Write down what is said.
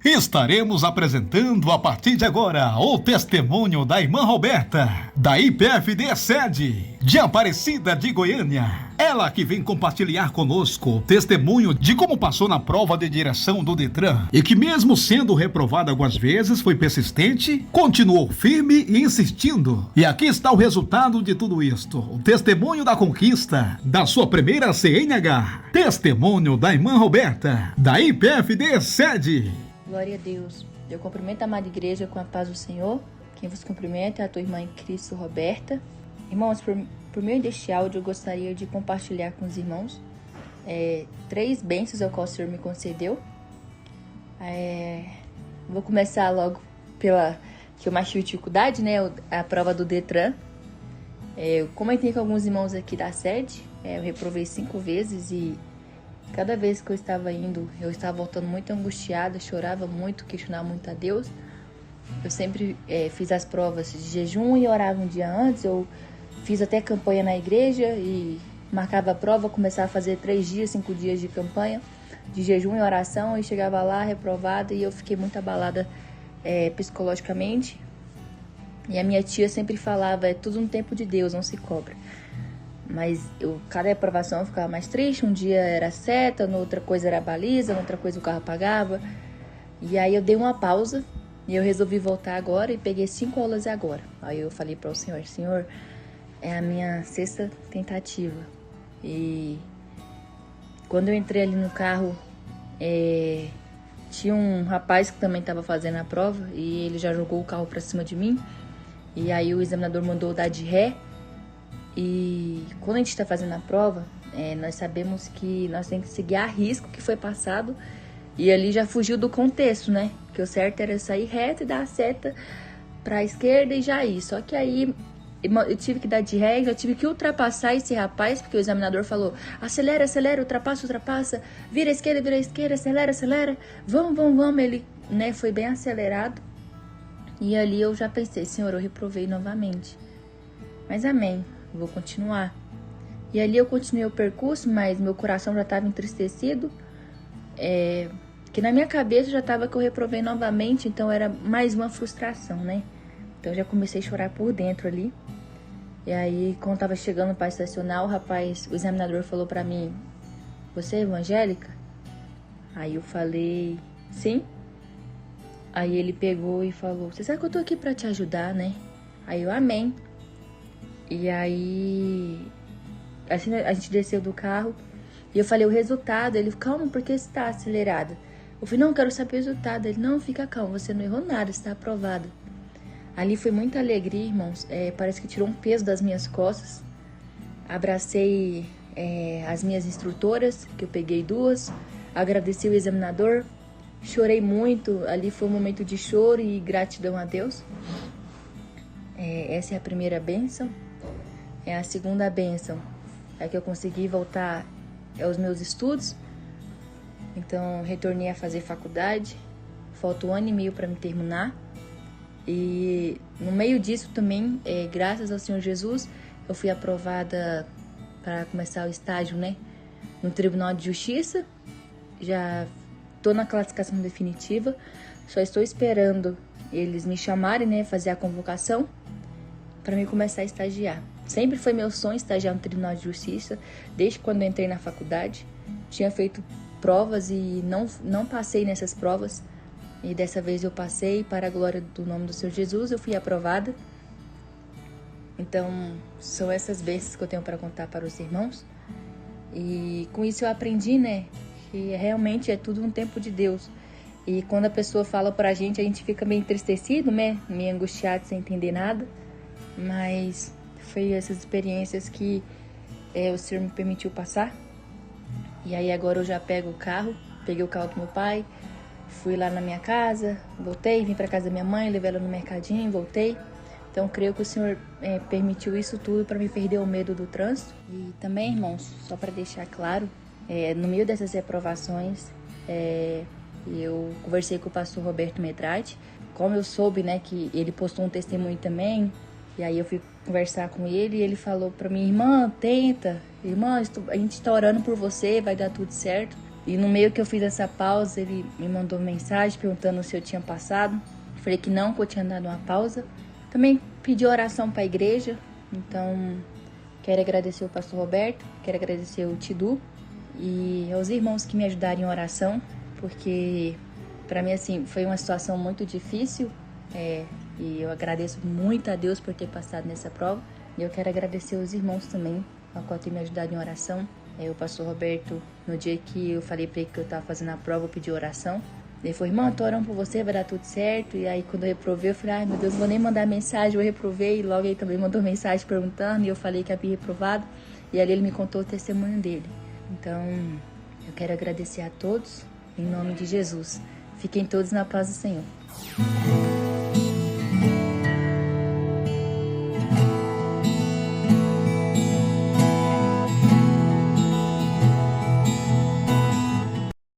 Estaremos apresentando a partir de agora o testemunho da irmã Roberta, da IPFD sede de Aparecida de Goiânia. Ela que vem compartilhar conosco o testemunho de como passou na prova de direção do Detran e que, mesmo sendo reprovada algumas vezes, foi persistente, continuou firme e insistindo. E aqui está o resultado de tudo isto: o testemunho da conquista da sua primeira CNH. Testemunho da irmã Roberta, da IPFD sede. Glória a Deus. Eu cumprimento a amada igreja com a paz do Senhor. Quem vos cumprimenta é a tua irmã em Cristo, Roberta. Irmãos, por meio deste áudio, eu gostaria de compartilhar com os irmãos 3 bênçãos ao qual o Senhor me concedeu. Vou começar logo pela que eu mais tive dificuldade, né? A prova do Detran. Eu comentei com alguns irmãos aqui da sede. Eu reprovei 5 vezes e cada vez que eu estava indo, eu estava voltando muito angustiada, chorava muito, questionava muito a Deus. Eu sempre fiz as provas de jejum e orava um dia antes. Eu fiz até campanha na igreja e marcava a prova, começava a fazer 3 dias, 5 dias de campanha, de jejum e oração, e chegava lá reprovada e eu fiquei muito abalada psicologicamente. E a minha tia sempre falava, é tudo no tempo de Deus, não se cobra. Mas cada reprovação eu ficava mais triste. Um dia era seta, noutra coisa era baliza, noutra coisa o carro apagava. E aí eu dei uma pausa e eu resolvi voltar agora e peguei 5 aulas agora. Aí eu falei para o Senhor, Senhor, é a minha 6ª tentativa. E quando eu entrei ali no carro, tinha um rapaz que também estava fazendo a prova e ele já jogou o carro para cima de mim. E aí o examinador mandou dar de ré. E quando a gente está fazendo a prova, nós sabemos que nós temos que seguir a risco que foi passado. E ali já fugiu do contexto, né? Que o certo era sair reto e dar a seta para a esquerda e já ir. Só que aí eu tive que dar de ré, eu tive que ultrapassar esse rapaz, porque o examinador falou, acelera, acelera, ultrapassa, ultrapassa, vira à esquerda, acelera, acelera, vamos. Ele, né, foi bem acelerado. E ali eu já pensei, Senhor, eu reprovei novamente. Mas amém. Vou continuar. E ali eu continuei o percurso, mas meu coração já estava entristecido. Que na minha cabeça já estava que eu reprovei novamente, então era mais uma frustração, né? Então eu já comecei a chorar por dentro ali. E aí, quando estava chegando para estacionar, o examinador falou para mim, você é evangélica? Aí eu falei, sim. Aí ele pegou e falou, você sabe que eu tô aqui para te ajudar, né? Aí eu, amém. E aí, assim, a gente desceu do carro e eu falei o resultado. Ele, calma, porque você está acelerada? Eu falei, não, eu quero saber o resultado. Ele, não, fica calmo, você não errou nada, está aprovado. Ali foi muita alegria, irmãos. Parece que tirou um peso das minhas costas. Abracei as minhas instrutoras, que eu peguei 2. Agradeci o examinador. Chorei muito. Ali foi um momento de choro e gratidão a Deus. Essa é a primeira bênção. A segunda bênção é que eu consegui voltar aos meus estudos. Então, retornei a fazer faculdade. Falta 1 ano e meio para me terminar. E no meio disso também, graças ao Senhor Jesus, eu fui aprovada para começar o estágio, né, no Tribunal de Justiça. Já estou na classificação definitiva. Só estou esperando eles me chamarem, né, fazer a convocação para mim começar a estagiar. Sempre foi meu sonho estagiar no Tribunal de Justiça, desde quando eu entrei na faculdade. Tinha feito provas e não passei nessas provas. E dessa vez eu passei, para a glória do nome do Senhor Jesus, eu fui aprovada. Então, são essas bênçãos que eu tenho para contar para os irmãos. E com isso eu aprendi, né, que realmente é tudo no tempo de Deus. E quando a pessoa fala pra gente, a gente fica meio entristecido, né, meio angustiado, sem entender nada. Mas foi essas experiências que o Senhor me permitiu passar. E aí agora eu já pego o carro, peguei o carro do meu pai, fui lá na minha casa, voltei, vim para casa da minha mãe, levei ela no mercadinho, voltei. Então creio que o Senhor permitiu isso tudo para me perder o medo do trânsito. E também, irmãos, só para deixar claro, no meio dessas reprovações, eu conversei com o pastor Roberto Medrade. Como eu soube, né, que ele postou um testemunho também, e aí eu fui conversar com ele e ele falou pra mim, irmã, tenta, irmã, a gente tá orando por você, vai dar tudo certo. E no meio que eu fiz essa pausa, ele me mandou mensagem perguntando se eu tinha passado. Falei que não, que eu tinha dado uma pausa. Também pedi oração para a igreja. Então, quero agradecer o pastor Roberto, quero agradecer o Tidu e aos irmãos que me ajudaram em oração, porque para mim, assim, foi uma situação muito difícil. E eu agradeço muito a Deus por ter passado nessa prova. E eu quero agradecer os irmãos também, a qual tem me ajudado em oração. O pastor Roberto, no dia que eu falei pra ele que eu tava fazendo a prova, eu pedi oração. Ele falou, irmão, tô orando por você, vai dar tudo certo. E aí quando eu reprovei, eu falei, ai meu Deus, não vou nem mandar mensagem, eu reprovei. E logo ele também mandou mensagem perguntando, e eu falei que havia reprovado. E ali ele me contou o testemunho dele. Então, eu quero agradecer a todos, em nome de Jesus. Fiquem todos na paz do Senhor.